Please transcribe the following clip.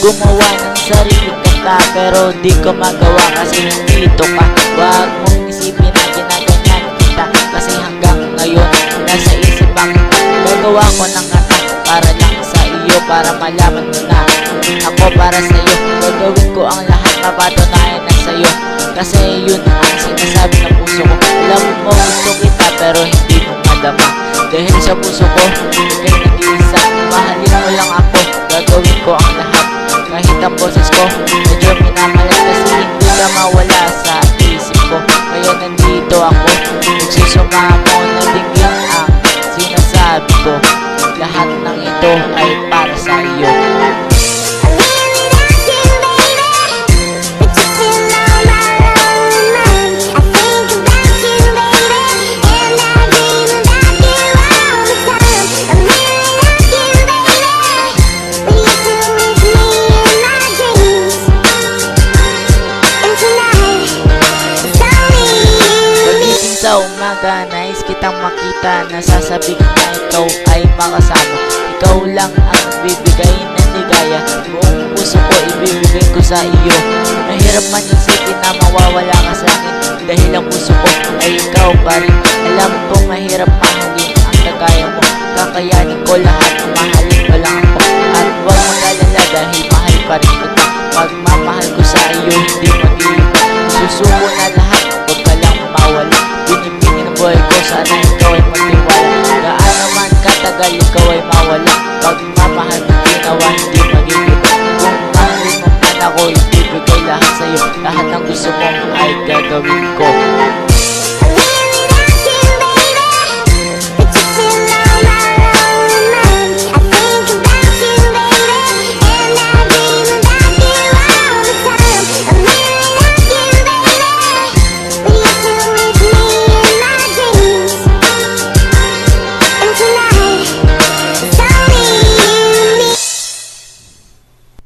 gumawa ng sariling kanta, pero di ko magawa kasi nandito ka. Huwag mong isipin na ginaganyan kita, kasi hanggang ngayon nasa isip ang gagawa ko ng kanta para lang sa iyo, para malaman mo na ako para sa iyo. Gagawin ko ang lahat na patunayan na sa iyo, kasi yun ang sinasabi ng puso ko. Alam mo gusto kita pero hindi mo madama, dahil sa puso ko ika'y nag-iisa. Mahalin mo lang ako, gagawin ko ang lahat kahit ang boses ko medyo minamalit, kasi hindi ka mawala sa isip ko. Kaya nandito ako, nagsusumamo na dinggin ang sinasabi ko. Lahat ng ito ay para sa iyo. Sa umaga, nais kitang makita, nasasabi ko na ikaw ay makasama. Ikaw lang ang bibigay ng ligaya, buong puso ko ibibigay ko sa iyo. Mahirap man isipin na mawawala ka sa akin, dahil ang puso ko ay ikaw pa rin. Alam kong mahirap mahalin ang kagaya mo, kakayanin ko lahat, mahalin mo lang ako. At huwag mag-alala dahil mahal pa rin kita. Pagmamahal ko sa iyo hindi mag-iiba, susuko na lahat, huwag ka lang mawala. Binibini ng buhay ko, sana ikaw